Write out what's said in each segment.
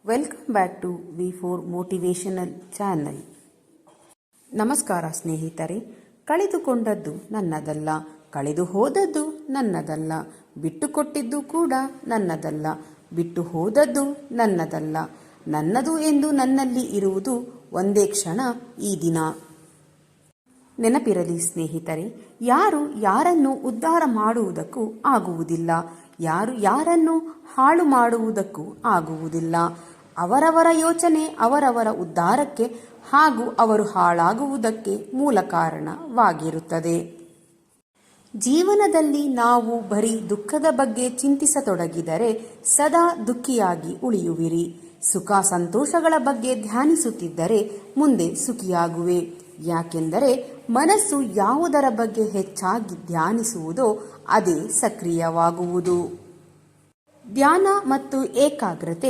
Welcome back to V4 motivational channel. ನಮಸ್ಕಾರ ಸ್ನೇಹಿತರೆ. ಕಳೆದುಕೊಂಡದ್ದು ನನ್ನದಲ್ಲ, ಕಳೆದು ಹೋದದ್ದು ನನ್ನದಲ್ಲ, ಬಿಟ್ಟುಕೊಟ್ಟಿದ್ದು ಕೂಡ ನನ್ನದಲ್ಲ, ಬಿಟ್ಟು ಹೋದದ್ದು ನನ್ನದಲ್ಲ, ನನ್ನದು ಎಂದು ನನ್ನಲ್ಲಿ ಇರುವುದು ಒಂದೇ ಕ್ಷಣ, ಈ ದಿನ. ನೆನಪಿರಲಿ ಸ್ನೇಹಿತರೆ, ಯಾರು ಯಾರನ್ನು ಉದ್ಧಾರ ಮಾಡುವುದಕ್ಕೂ ಆಗುವುದಿಲ್ಲ, ಯಾರು ಯಾರನ್ನು ಹಾಳು ಮಾಡುವುದಕ್ಕೂ ಆಗುವುದಿಲ್ಲ. ಅವರವರ ಯೋಚನೆ ಅವರವರ ಉದ್ಧಾರಕ್ಕೆ ಹಾಗೂ ಅವರು ಹಾಳಾಗುವುದಕ್ಕೆ ಮೂಲ ಕಾರಣವಾಗಿರುತ್ತದೆ. ಜೀವನದಲ್ಲಿ ನಾವು ಬರೀ ದುಃಖದ ಬಗ್ಗೆ ಚಿಂತಿಸತೊಡಗಿದರೆ ಸದಾ ದುಃಖಿಯಾಗಿ ಉಳಿಯುವಿರಿ. ಸುಖ ಸಂತೋಷಗಳ ಬಗ್ಗೆ ಧ್ಯಾನಿಸುತ್ತಿದ್ದರೆ ಮುಂದೆ ಸುಖಿಯಾಗುವೆ. ಯಾಕೆಂದರೆ ಮನಸ್ಸು ಯಾವುದರ ಬಗ್ಗೆ ಹೆಚ್ಚಾಗಿ ಧ್ಯಾನಿಸುವುದೋ ಅದೇ ಸಕ್ರಿಯವಾಗುವುದು. ಧ್ಯಾನ ಮತ್ತು ಏಕಾಗ್ರತೆ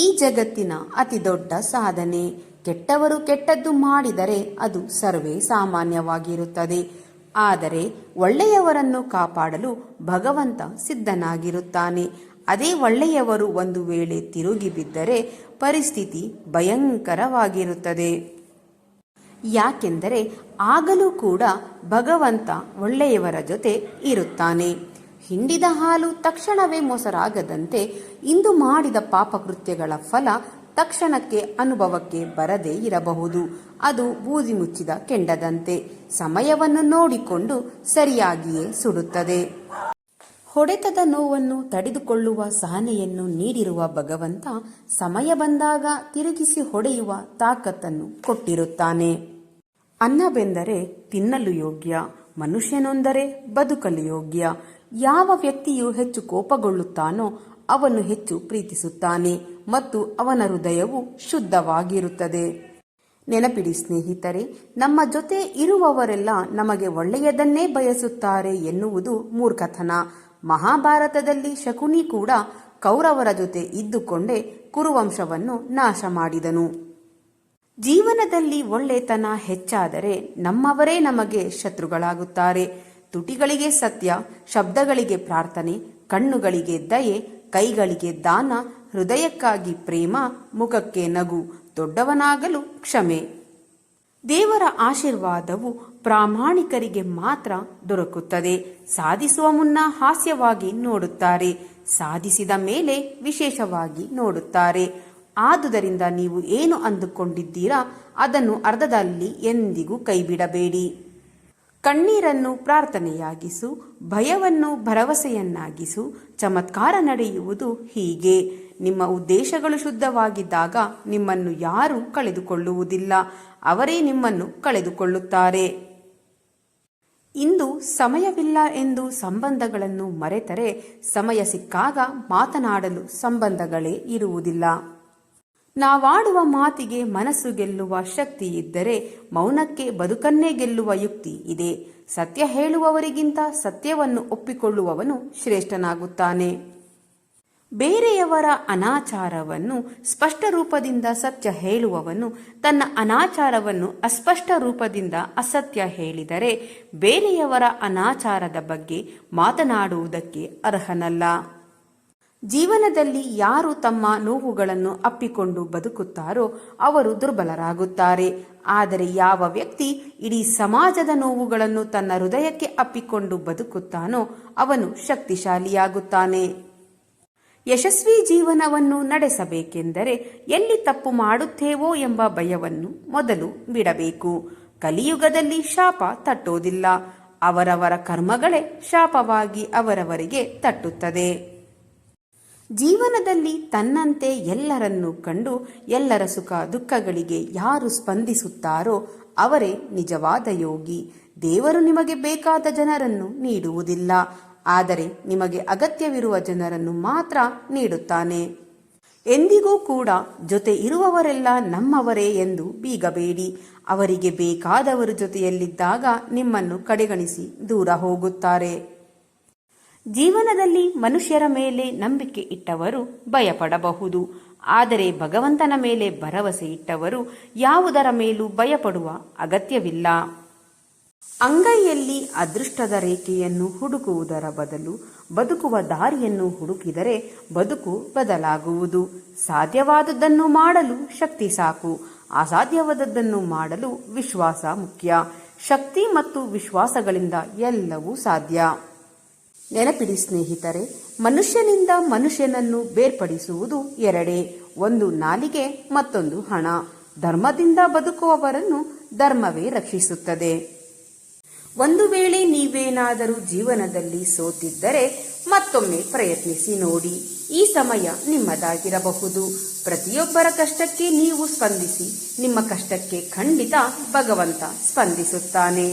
ಈ ಜಗತ್ತಿನ ಅತಿ ದೊಡ್ಡ ಸಾಧನೆ. ಕೆಟ್ಟವರು ಕೆಟ್ಟದ್ದು ಮಾಡಿದರೆ ಅದು ಸರ್ವೇ ಸಾಮಾನ್ಯವಾಗಿರುತ್ತದೆ. ಆದರೆ ಒಳ್ಳೆಯವರನ್ನು ಕಾಪಾಡಲು ಭಗವಂತ ಸಿದ್ಧನಾಗಿರುತ್ತಾನೆ. ಅದೇ ಒಳ್ಳೆಯವರು ಒಂದು ವೇಳೆ ತಿರುಗಿ ಬಿದ್ದರೆ ಪರಿಸ್ಥಿತಿ ಭಯಂಕರವಾಗಿರುತ್ತದೆ. ಯಾಕೆಂದರೆ ಆಗಲೂ ಕೂಡ ಭಗವಂತ ಒಳ್ಳೆಯವರ ಜೊತೆ ಇರುತ್ತಾನೆ. ಹಿಂಡಿದ ಹಾಲು ತಕ್ಷಣವೇ ಮೊಸರಾಗದಂತೆ ಇಂದು ಮಾಡಿದ ಪಾಪಕೃತ್ಯಗಳ ಫಲ ತಕ್ಷಣಕ್ಕೆ ಅನುಭವಕ್ಕೆ ಬರದೇ ಇರಬಹುದು. ಅದು ಬೂದಿ ಮುಚ್ಚಿದ ಕೆಂಡದಂತೆ ಸಮಯವನ್ನು ನೋಡಿಕೊಂಡು ಸರಿಯಾಗಿಯೇ ಸುಡುತ್ತದೆ. ಹೊಡೆತದ ನೋವನ್ನು ತಡೆದುಕೊಳ್ಳುವ ಸಹನೆಯನ್ನು ನೀಡಿರುವ ಭಗವಂತ ಸಮಯ ಬಂದಾಗ ತಿರುಗಿಸಿ ಹೊಡೆಯುವ ತಾಕತ್ತನ್ನು ಕೊಟ್ಟಿರುತ್ತಾನೆ. ಅನ್ನ ಬೆಂದರೆ ತಿನ್ನಲು ಯೋಗ್ಯ, ಮನುಷ್ಯನೊಂದರೆ ಬದುಕಲು ಯೋಗ್ಯ. ಯಾವ ವ್ಯಕ್ತಿಯು ಹೆಚ್ಚು ಕೋಪಗೊಳ್ಳುತ್ತಾನೋ ಅವನು ಹೆಚ್ಚು ಪ್ರೀತಿಸುತ್ತಾನೆ ಮತ್ತು ಅವನ ಹೃದಯವು ಶುದ್ಧವಾಗಿರುತ್ತದೆ. ನೆನಪಿಡಿ ಸ್ನೇಹಿತರೆ, ನಮ್ಮ ಜೊತೆ ಇರುವವರೆಲ್ಲ ನಮಗೆ ಒಳ್ಳೆಯದನ್ನೇ ಬಯಸುತ್ತಾರೆ ಎನ್ನುವುದು ಮೂರ್ಖತನ. ಮಹಾಭಾರತದಲ್ಲಿ ಶಕುನಿ ಕೂಡ ಕೌರವರ ಜೊತೆ ಇದ್ದುಕೊಂಡೇ ಕುರುವಂಶವನ್ನು ನಾಶ ಮಾಡಿದನು. ಜೀವನದಲ್ಲಿ ಒಳ್ಳೆತನ ಹೆಚ್ಚಾದರೆ ನಮ್ಮವರೇ ನಮಗೆ ಶತ್ರುಗಳಾಗುತ್ತಾರೆ. ತುಟಿಗಳಿಗೆ ಸತ್ಯ, ಶಬ್ದಗಳಿಗೆ ಪ್ರಾರ್ಥನೆ, ಕಣ್ಣುಗಳಿಗೆ ದಯೆ, ಕೈಗಳಿಗೆ ದಾನ, ಹೃದಯಕ್ಕಾಗಿ ಪ್ರೇಮ, ಮುಖಕ್ಕೆ ನಗು, ದೊಡ್ಡವನಾಗಲು ಕ್ಷಮೆ. ದೇವರ ಆಶೀರ್ವಾದವು ಪ್ರಾಮಾಣಿಕರಿಗೆ ಮಾತ್ರ ದೊರಕುತ್ತದೆ. ಸಾಧಿಸುವ ಮುನ್ನ ಹಾಸ್ಯವಾಗಿ ನೋಡುತ್ತಾರೆ, ಸಾಧಿಸಿದ ಮೇಲೆ ವಿಶೇಷವಾಗಿ ನೋಡುತ್ತಾರೆ. ಆದುದರಿಂದ ನೀವು ಏನು ಅಂದುಕೊಂಡಿದ್ದೀರಾ ಅದನ್ನು ಅರ್ಧದಲ್ಲಿ ಎಂದಿಗೂ ಕೈಬಿಡಬೇಡಿ. ಕಣ್ಣೀರನ್ನು ಪ್ರಾರ್ಥನೆಯಾಗಿಸು, ಭಯವನ್ನು ಭರವಸೆಯನ್ನಾಗಿಸು. ಚಮತ್ಕಾರ ನಡೆಯುವುದು ಹೀಗೆ. ನಿಮ್ಮ ಉದ್ದೇಶಗಳು ಶುದ್ಧವಾಗಿದ್ದಾಗ ನಿಮ್ಮನ್ನು ಯಾರೂ ಕಳೆದುಕೊಳ್ಳುವುದಿಲ್ಲ, ಅವರೇ ನಿಮ್ಮನ್ನು ಕಳೆದುಕೊಳ್ಳುತ್ತಾರೆ. ಇಂದು ಸಮಯವಿಲ್ಲ ಎಂದು ಸಂಬಂಧಗಳನ್ನು ಮರೆತರೆ ಸಮಯ ಸಿಕ್ಕಾಗ ಮಾತನಾಡಲು ಸಂಬಂಧಗಳೇ ಇರುವುದಿಲ್ಲ. ನಾವಾಡುವ ಮಾತಿಗೆ ಮನಸ್ಸು ಗೆಲ್ಲುವ ಶಕ್ತಿ ಇದ್ದರೆ ಮೌನಕ್ಕೆ ಬದುಕನ್ನೇ ಗೆಲ್ಲುವ ಯುಕ್ತಿ ಇದೆ. ಸತ್ಯ ಹೇಳುವವರಿಗಿಂತ ಸತ್ಯವನ್ನು ಒಪ್ಪಿಕೊಳ್ಳುವವನು ಶ್ರೇಷ್ಠನಾಗುತ್ತಾನೆ. ಬೇರೆಯವರ ಅನಾಚಾರವನ್ನು ಸ್ಪಷ್ಟ ರೂಪದಿಂದ ಸತ್ಯ ಹೇಳುವವನು ತನ್ನ ಅನಾಚಾರವನ್ನು ಅಸ್ಪಷ್ಟ ರೂಪದಿಂದ ಅಸತ್ಯ ಹೇಳಿದರೆ ಬೇರೆಯವರ ಅನಾಚಾರದ ಬಗ್ಗೆ ಮಾತನಾಡುವುದಕ್ಕೆ ಅರ್ಹನಲ್ಲ. ಜೀವನದಲ್ಲಿ ಯಾರು ತಮ್ಮ ನೋವುಗಳನ್ನು ಅಪ್ಪಿಕೊಂಡು ಬದುಕುತ್ತಾರೋ ಅವರು ದುರ್ಬಲರಾಗುತ್ತಾರೆ. ಆದರೆ ಯಾವ ವ್ಯಕ್ತಿ ಇಡೀ ಸಮಾಜದ ನೋವುಗಳನ್ನು ತನ್ನ ಹೃದಯಕ್ಕೆ ಅಪ್ಪಿಕೊಂಡು ಬದುಕುತ್ತಾನೋ ಅವನು ಶಕ್ತಿಶಾಲಿಯಾಗುತ್ತಾನೆ. ಯಶಸ್ವಿ ಜೀವನವನ್ನು ನಡೆಸಬೇಕೆಂದರೆ ಎಲ್ಲಿ ತಪ್ಪು ಮಾಡುತ್ತೇವೋ ಎಂಬ ಭಯವನ್ನು ಮೊದಲು ಬಿಡಬೇಕು. ಕಲಿಯುಗದಲ್ಲಿ ಶಾಪ ತಟ್ಟೋದಿಲ್ಲ, ಅವರವರ ಕರ್ಮಗಳೇ ಶಾಪವಾಗಿ ಅವರವರಿಗೆ ತಟ್ಟುತ್ತದೆ. ಜೀವನದಲ್ಲಿ ತನ್ನಂತೆ ಎಲ್ಲರನ್ನೂ ಕಂಡು ಎಲ್ಲರ ಸುಖ ದುಃಖಗಳಿಗೆ ಯಾರು ಸ್ಪಂದಿಸುತ್ತಾರೋ ಅವರೇ ನಿಜವಾದ ಯೋಗಿ. ದೇವರು ನಿಮಗೆ ಬೇಕಾದ ಜನರನ್ನು ನೀಡುವುದಿಲ್ಲ, ಆದರೆ ನಿಮಗೆ ಅಗತ್ಯವಿರುವ ಜನರನ್ನು ಮಾತ್ರ ನೀಡುತ್ತಾನೆ. ಎಂದಿಗೂ ಕೂಡ ಜೊತೆ ಇರುವವರೆಲ್ಲ ನಮ್ಮವರೇ ಎಂದು ಬೀಗಬೇಡಿ. ಅವರಿಗೆ ಬೇಕಾದವರು ಜೊತೆಯಲ್ಲಿದ್ದಾಗ ನಿಮ್ಮನ್ನು ಕಡೆಗಣಿಸಿ ದೂರ ಹೋಗುತ್ತಾರೆ. ಜೀವನದಲ್ಲಿ ಮನುಷ್ಯರ ಮೇಲೆ ನಂಬಿಕೆ ಇಟ್ಟವರು ಭಯಪಡಬಹುದು, ಆದರೆ ಭಗವಂತನ ಮೇಲೆ ಭರವಸೆ ಇಟ್ಟವರು ಯಾವುದರ ಮೇಲೂ ಭಯಪಡುವ ಅಗತ್ಯವಿಲ್ಲ. ಅಂಗೈಯಲ್ಲಿ ಅದೃಷ್ಟದ ರೇಖೆಯನ್ನು ಹುಡುಕುವುದರ ಬದಲು ಬದುಕುವ ದಾರಿಯನ್ನು ಹುಡುಕಿದರೆ ಬದುಕು ಬದಲಾಗುವುದು. ಸಾಧ್ಯವಾದದ್ದನ್ನು ಮಾಡಲು ಶಕ್ತಿ ಸಾಕು, ಅಸಾಧ್ಯವಾದದ್ದನ್ನು ಮಾಡಲು ವಿಶ್ವಾಸ ಮುಖ್ಯ. ಶಕ್ತಿ ಮತ್ತು ವಿಶ್ವಾಸಗಳಿಂದ ಎಲ್ಲವೂ ಸಾಧ್ಯ. ನೆನಪಿಡಿ ಸ್ನೇಹಿತರೆ, ಮನುಷ್ಯನಿಂದ ಮನುಷ್ಯನನ್ನು ಬೇರ್ಪಡಿಸುವುದು ಎರಡೇ, ಒಂದು ನಾಲಿಗೆ, ಮತ್ತೊಂದು ಹಣ. ಧರ್ಮದಿಂದ ಬದುಕುವವರನ್ನು ಧರ್ಮವೇ ರಕ್ಷಿಸುತ್ತದೆ. ಒಂದು ವೇಳೆ ನೀವೇನಾದರೂ ಜೀವನದಲ್ಲಿ ಸೋತಿದ್ದರೆ ಮತ್ತೊಮ್ಮೆ ಪ್ರಯತ್ನಿಸಿ ನೋಡಿ. ಈ ಸಮಯ ನಿಮ್ಮದಾಗಿರಬಹುದು. ಪ್ರತಿಯೊಬ್ಬರ ಕಷ್ಟಕ್ಕೆ ನೀವು ಸ್ಪಂದಿಸಿ. ನಿಮ್ಮ ಕಷ್ಟಕ್ಕೆ ಖಂಡಿತ ಭಗವಂತ ಸ್ಪಂದಿಸುತ್ತಾನೆ.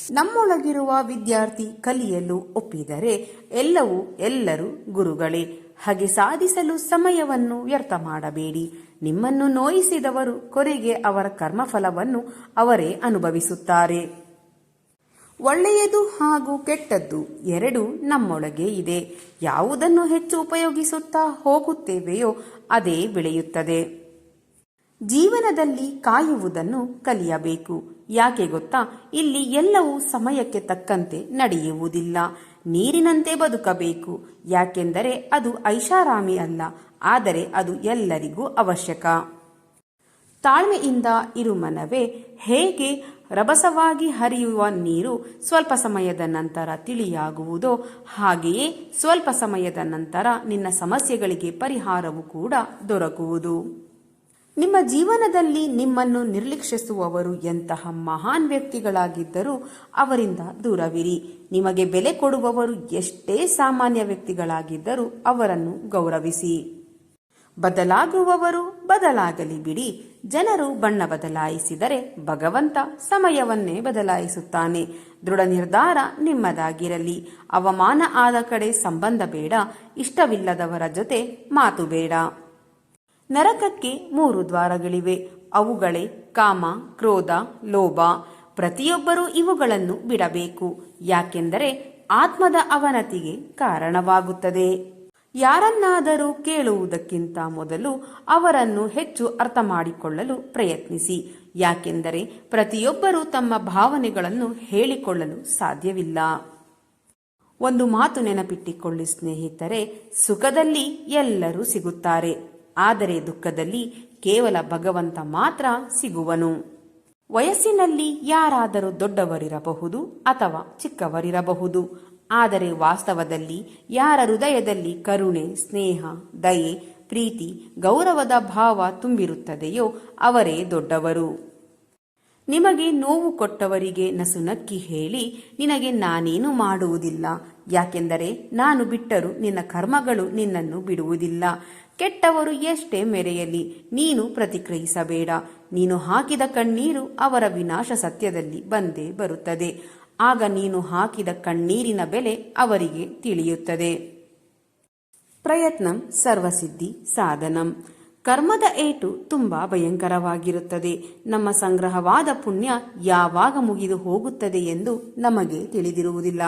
ನಮ್ಮೊಳಗಿರುವ ವಿದ್ಯಾರ್ಥಿ ಕಲಿಯಲು ಒಪ್ಪಿದರೆ ಎಲ್ಲರೂ ಗುರುಗಳೇ. ಹಾಗೆ ಸಾಧಿಸಲು ಸಮಯವನ್ನು ವ್ಯರ್ಥ ಮಾಡಬೇಡಿ. ನಿಮ್ಮನ್ನು ನೋಯಿಸಿದವರು ಕೊನೆಗೆ ಅವರ ಕರ್ಮಫಲವನ್ನು ಅವರೇ ಅನುಭವಿಸುತ್ತಾರೆ. ಒಳ್ಳೆಯದು ಹಾಗೂ ಕೆಟ್ಟದ್ದು ಎರಡೂ ನಮ್ಮೊಳಗೆ ಇದೆ. ಯಾವುದನ್ನು ಹೆಚ್ಚು ಉಪಯೋಗಿಸುತ್ತಾ ಹೋಗುತ್ತೇವೆಯೋ ಅದೇ ಬೆಳೆಯುತ್ತದೆ. ಜೀವನದಲ್ಲಿ ಕಾಯುವುದನ್ನು ಕಲಿಯಬೇಕು. ಯಾಕೆ ಗೊತ್ತಾ? ಇಲ್ಲಿ ಎಲ್ಲವೂ ಸಮಯಕ್ಕೆ ತಕ್ಕಂತೆ ನಡೆಯುವುದಿಲ್ಲ. ನೀರಿನಂತೆ ಬದುಕಬೇಕು. ಯಾಕೆಂದರೆ ಅದು ಐಷಾರಾಮಿ ಅಲ್ಲ, ಆದರೆ ಅದು ಎಲ್ಲರಿಗೂ ಅವಶ್ಯಕ. ತಾಳ್ಮೆಯಿಂದ ಇರು ಮನವೇ. ಹೇಗೆ ರಭಸವಾಗಿ ಹರಿಯುವ ನೀರು ಸ್ವಲ್ಪ ಸಮಯದ ನಂತರ ತಿಳಿಯಾಗುವುದೋ ಹಾಗೆಯೇ ಸ್ವಲ್ಪ ಸಮಯದ ನಂತರ ನಿನ್ನ ಸಮಸ್ಯೆಗಳಿಗೆ ಪರಿಹಾರವೂ ಕೂಡ ದೊರಕುವುದು. ನಿಮ್ಮ ಜೀವನದಲ್ಲಿ ನಿಮ್ಮನ್ನು ನಿರ್ಲಕ್ಷಿಸುವವರು ಎಂತಹ ಮಹಾನ್ ವ್ಯಕ್ತಿಗಳಾಗಿದ್ದರೂ ಅವರಿಂದ ದೂರವಿರಿ. ನಿಮಗೆ ಬೆಲೆ ಕೊಡುವವರು ಎಷ್ಟೇ ಸಾಮಾನ್ಯ ವ್ಯಕ್ತಿಗಳಾಗಿದ್ದರೂ ಅವರನ್ನು ಗೌರವಿಸಿ. ಬದಲಾಗುವವರು ಬದಲಾಗಲಿ ಬಿಡಿ. ಜನರು ಬಣ್ಣ ಬದಲಾಯಿಸಿದರೆ ಭಗವಂತ ಸಮಯವನ್ನೇ ಬದಲಾಯಿಸುತ್ತಾನೆ. ದೃಢ ನಿರ್ಧಾರ ನಿಮ್ಮದಾಗಿರಲಿ. ಅವಮಾನ ಆದ ಕಡೆ ಸಂಬಂಧ ಬೇಡ. ಇಷ್ಟವಿಲ್ಲದವರ ಜೊತೆ ಮಾತು ಬೇಡ. ನರಕಕ್ಕೆ 3 ದ್ವಾರಗಳಿವೆ. ಅವುಗಳೇ ಕಾಮ, ಕ್ರೋಧ, ಲೋಭ. ಪ್ರತಿಯೊಬ್ಬರೂ ಇವುಗಳನ್ನು ಬಿಡಬೇಕು. ಯಾಕೆಂದರೆ ಆತ್ಮದ ಅವನತಿಗೆ ಕಾರಣವಾಗುತ್ತದೆ. ಯಾರನ್ನಾದರೂ ಕೇಳುವುದಕ್ಕಿಂತ ಮೊದಲು ಅವರನ್ನು ಹೆಚ್ಚು ಅರ್ಥ ಮಾಡಿಕೊಳ್ಳಲು ಪ್ರಯತ್ನಿಸಿ. ಯಾಕೆಂದರೆ ಪ್ರತಿಯೊಬ್ಬರೂ ತಮ್ಮ ಭಾವನೆಗಳನ್ನು ಹೇಳಿಕೊಳ್ಳಲು ಸಾಧ್ಯವಿಲ್ಲ. ಒಂದು ಮಾತು ನೆನಪಿಟ್ಟಿಕೊಳ್ಳಿ ಸ್ನೇಹಿತರೆ, ಸುಖದಲ್ಲಿ ಎಲ್ಲರೂ ಸಿಗುತ್ತಾರೆ, ಆದರೆ ದುಃಖದಲ್ಲಿ ಕೇವಲ ಭಗವಂತ ಮಾತ್ರ ಸಿಗುವನು. ವಯಸ್ಸಿನಲ್ಲಿ ಯಾರಾದರೂ ದೊಡ್ಡವರಿರಬಹುದು ಅಥವಾ ಚಿಕ್ಕವರಿರಬಹುದು, ಆದರೆ ವಾಸ್ತವದಲ್ಲಿ ಯಾರ ಹೃದಯದಲ್ಲಿ ಕರುಣೆ, ಸ್ನೇಹ, ದಯೆ, ಪ್ರೀತಿ, ಗೌರವದ ಭಾವ ತುಂಬಿರುತ್ತದೆಯೋ ಅವರೇ ದೊಡ್ಡವರು. ನಿಮಗೆ ನೋವು ಕೊಟ್ಟವರಿಗೆ ನಸುನಕ್ಕಿ ಹೇಳಿ, ನಿನಗೆ ನಾನೇನು ಮಾಡುವುದಿಲ್ಲ, ಯಾಕೆಂದರೆ ನಾನು ಬಿಟ್ಟರೂ ನಿನ್ನ ಕರ್ಮಗಳು ನಿನ್ನನ್ನು ಬಿಡುವುದಿಲ್ಲ. ಕೆಟ್ಟವರು ಎಷ್ಟೇ ಮೆರೆಯಲಿ ನೀನು ಪ್ರತಿಕ್ರಿಯಿಸಬೇಡ. ನೀನು ಹಾಕಿದ ಕಣ್ಣೀರು ಅವರ ವಿನಾಶ ಸತ್ಯದಲ್ಲಿ ಬಂದೇ ಬರುತ್ತದೆ. ಆಗ ನೀನು ಹಾಕಿದ ಕಣ್ಣೀರಿನ ಬೆಲೆ ಅವರಿಗೆ ತಿಳಿಯುತ್ತದೆ. ಪ್ರಯತ್ನಂ ಸರ್ವಸಿದ್ಧಿ ಸಾಧನಂ. ಕರ್ಮದ ಏಟು ತುಂಬಾ ಭಯಂಕರವಾಗಿರುತ್ತದೆ. ನಮ್ಮ ಸಂಗ್ರಹವಾದ ಪುಣ್ಯ ಯಾವಾಗ ಮುಗಿದು ಹೋಗುತ್ತದೆ ಎಂದು ನಮಗೆ ತಿಳಿದಿರುವುದಿಲ್ಲ.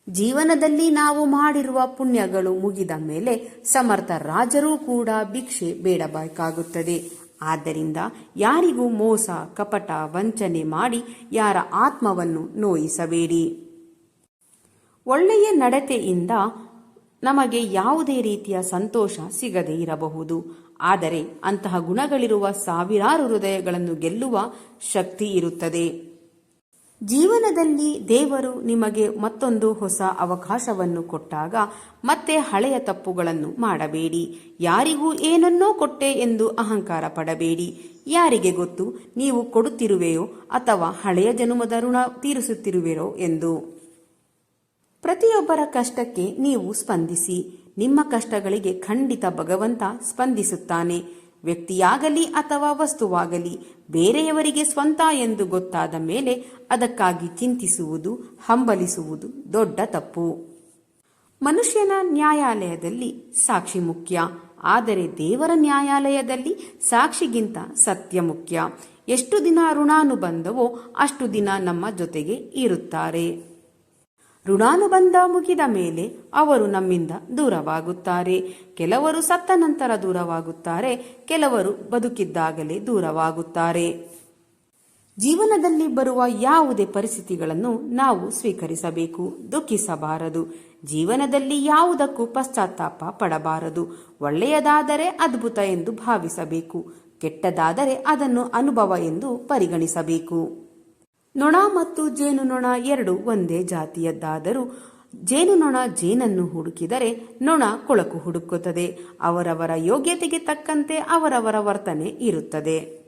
ಜೀವನದಲ್ಲಿ ನಾವು ಮಾಡಿರುವ ಪುಣ್ಯಗಳು ಮುಗಿದ ಮೇಲೆ ಸಮರ್ಥ ರಾಜರೂ ಕೂಡ ಭಿಕ್ಷೆ ಬೇಡಬೇಕಾಗುತ್ತದೆ. ಆದ್ದರಿಂದ ಯಾರಿಗೂ ಮೋಸ, ಕಪಟ, ವಂಚನೆ ಮಾಡಿ ಯಾರ ಆತ್ಮವನ್ನು ನೋಯಿಸಬೇಡಿ. ಒಳ್ಳೆಯ ನಡತೆಯಿಂದ ನಮಗೆ ಯಾವುದೇ ರೀತಿಯ ಸಂತೋಷ ಸಿಗದೇ ಇರಬಹುದು, ಆದರೆ ಅಂತಹ ಗುಣಗಳಿರುವ ಸಾವಿರಾರು ಹೃದಯಗಳನ್ನು ಗೆಲ್ಲುವ ಶಕ್ತಿ ಇರುತ್ತದೆ. ಜೀವನದಲ್ಲಿ ದೇವರು ನಿಮಗೆ ಮತ್ತೊಂದು ಹೊಸ ಅವಕಾಶವನ್ನು ಕೊಟ್ಟಾಗ ಮತ್ತೆ ಹಳೆಯ ತಪ್ಪುಗಳನ್ನು ಮಾಡಬೇಡಿ. ಯಾರಿಗೂ ಏನನ್ನೋ ಕೊಟ್ಟೆ ಎಂದು ಅಹಂಕಾರ ಪಡಬೇಡಿ. ಯಾರಿಗೆ ಗೊತ್ತು ನೀವು ಕೊಡುತ್ತಿರುವೆಯೋ ಅಥವಾ ಹಳೆಯ ಜನ್ಮದ ಋಣ ತೀರಿಸುತ್ತಿರುವೆರೋ ಎಂದು. ಪ್ರತಿಯೊಬ್ಬರ ಕಷ್ಟಕ್ಕೆ ನೀವು ಸ್ಪಂದಿಸಿ. ನಿಮ್ಮ ಕಷ್ಟಗಳಿಗೆ ಖಂಡಿತ ಭಗವಂತ ಸ್ಪಂದಿಸುತ್ತಾನೆ. ವ್ಯಕ್ತಿಯಾಗಲಿ ಅಥವಾ ವಸ್ತುವಾಗಲಿ ಬೇರೆಯವರಿಗೆ ಸ್ವಂತ ಎಂದು ಗೊತ್ತಾದ ಮೇಲೆ ಅದಕ್ಕಾಗಿ ಚಿಂತಿಸುವುದು, ಹಂಬಲಿಸುವುದು ದೊಡ್ಡ ತಪ್ಪು. ಮನುಷ್ಯನ ನ್ಯಾಯಾಲಯದಲ್ಲಿ ಸಾಕ್ಷಿ ಮುಖ್ಯ, ಆದರೆ ದೇವರ ನ್ಯಾಯಾಲಯದಲ್ಲಿ ಸಾಕ್ಷಿಗಿಂತ ಸತ್ಯ ಮುಖ್ಯ. ಎಷ್ಟು ದಿನ ಋಣಾನುಬಂಧವೋ ಅಷ್ಟು ದಿನ ನಮ್ಮ ಜೊತೆಗೆ ಇರುತ್ತಾರೆ. ಋಣಾನುಬಂಧ ಮುಗಿದ ಮೇಲೆ ಅವರು ನಮ್ಮಿಂದ ದೂರವಾಗುತ್ತಾರೆ. ಕೆಲವರು ಸತ್ತ ನಂತರ ದೂರವಾಗುತ್ತಾರೆ, ಕೆಲವರು ಬದುಕಿದ್ದಾಗಲೇ ದೂರವಾಗುತ್ತಾರೆ. ಜೀವನದಲ್ಲಿ ಬರುವ ಯಾವುದೇ ಪರಿಸ್ಥಿತಿಗಳನ್ನು ನಾವು ಸ್ವೀಕರಿಸಬೇಕು, ದುಃಖಿಸಬಾರದು. ಜೀವನದಲ್ಲಿ ಯಾವುದಕ್ಕೂ ಪಶ್ಚಾತ್ತಾಪ ಪಡಬಾರದು. ಒಳ್ಳೆಯದಾದರೆ ಅದ್ಭುತ ಎಂದು ಭಾವಿಸಬೇಕು, ಕೆಟ್ಟದಾದರೆ ಅದನ್ನು ಅನುಭವ ಎಂದು ಪರಿಗಣಿಸಬೇಕು. ನೊಣ ಮತ್ತು ಜೇನುನೊಣ ಎರಡು ಒಂದೇ ಜಾತಿಯದ್ದಾದರೂ ಜೇನುನೊಣ ಜೇನನ್ನು ಹುಡುಕಿದರೆ ನೊಣ ಕೊಳಕು ಹುಡುಕುತ್ತದೆ. ಅವರವರ ಯೋಗ್ಯತೆಗೆ ತಕ್ಕಂತೆ ಅವರವರ ವರ್ತನೆ ಇರುತ್ತದೆ.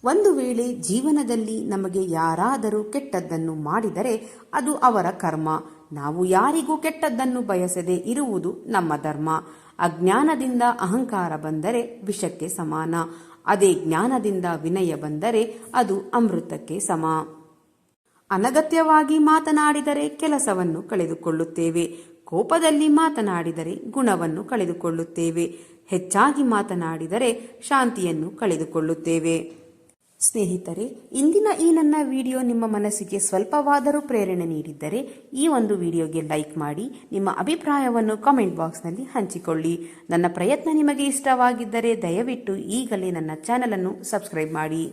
ಒಂದು ವೇಳೆ ಜೀವನದಲ್ಲಿ ನಮಗೆ ಯಾರಾದರೂ ಕೆಟ್ಟದ್ದನ್ನು ಮಾಡಿದರೆ ಅದು ಅವರ ಕರ್ಮ. ನಾವು ಯಾರಿಗೂ ಕೆಟ್ಟದ್ದನ್ನು ಬಯಸದೆ ಇರುವುದು ನಮ್ಮ ಧರ್ಮ. ಅಜ್ಞಾನದಿಂದ ಅಹಂಕಾರ ಬಂದರೆ ವಿಷಕ್ಕೆ ಸಮಾನ. ಅದೇ ಜ್ಞಾನದಿಂದ ವಿನಯ ಬಂದರೆ ಅದು ಅಮೃತಕ್ಕೆ ಸಮ. ಅನಗತ್ಯವಾಗಿ ಮಾತನಾಡಿದರೆ ಕೆಲಸವನ್ನು ಕಳೆದುಕೊಳ್ಳುತ್ತೇವೆ. ಕೋಪದಲ್ಲಿ ಮಾತನಾಡಿದರೆ ಗುಣವನ್ನು ಕಳೆದುಕೊಳ್ಳುತ್ತೇವೆ. ಹೆಚ್ಚಾಗಿ ಮಾತನಾಡಿದರೆ ಶಾಂತಿಯನ್ನು ಕಳೆದುಕೊಳ್ಳುತ್ತೇವೆ. ಸ್ನೇಹಿತರೆ, ಇಂದಿನ ಈ ನನ್ನ ವಿಡಿಯೋ ನಿಮ್ಮ ಮನಸ್ಸಿಗೆ ಸ್ವಲ್ಪವಾದರೂ ಪ್ರೇರಣೆ ನೀಡಿದ್ದರೆ ಈ ಒಂದು ವಿಡಿಯೋಗೆ ಲೈಕ್ ಮಾಡಿ, ನಿಮ್ಮ ಅಭಿಪ್ರಾಯವನ್ನು ಕಾಮೆಂಟ್ ಬಾಕ್ಸ್ನಲ್ಲಿ ಹಂಚಿಕೊಳ್ಳಿ. ನನ್ನ ಪ್ರಯತ್ನ ನಿಮಗೆ ಇಷ್ಟವಾಗಿದ್ದರೆ ದಯವಿಟ್ಟು ಈಗಲೇ ನನ್ನ ಚಾನೆಲ್ ಅನ್ನು ಸಬ್ಸ್ಕ್ರೈಬ್ ಮಾಡಿ.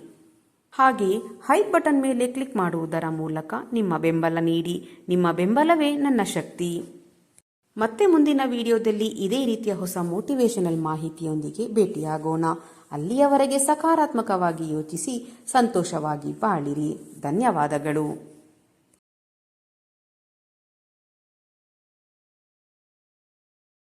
ಹಾಗೆಯೇ ಹೈಪ್ ಬಟನ್ ಮೇಲೆ ಕ್ಲಿಕ್ ಮಾಡುವುದರ ಮೂಲಕ ನಿಮ್ಮ ಬೆಂಬಲ ನೀಡಿ. ನಿಮ್ಮ ಬೆಂಬಲವೇ ನನ್ನ ಶಕ್ತಿ. ಮತ್ತೆ ಮುಂದಿನ ವಿಡಿಯೋದಲ್ಲಿ ಇದೇ ರೀತಿಯ ಹೊಸ ಮೋಟಿವೇಶನಲ್ ಮಾಹಿತಿಯೊಂದಿಗೆ ಭೇಟಿಯಾಗೋಣ. ಅಲ್ಲಿಯವರೆಗೆ ಸಕಾರಾತ್ಮಕವಾಗಿ ಯೋಚಿಸಿ ಸಂತೋಷವಾಗಿ ಬಾಳಿರಿ. ಧನ್ಯವಾದಗಳು.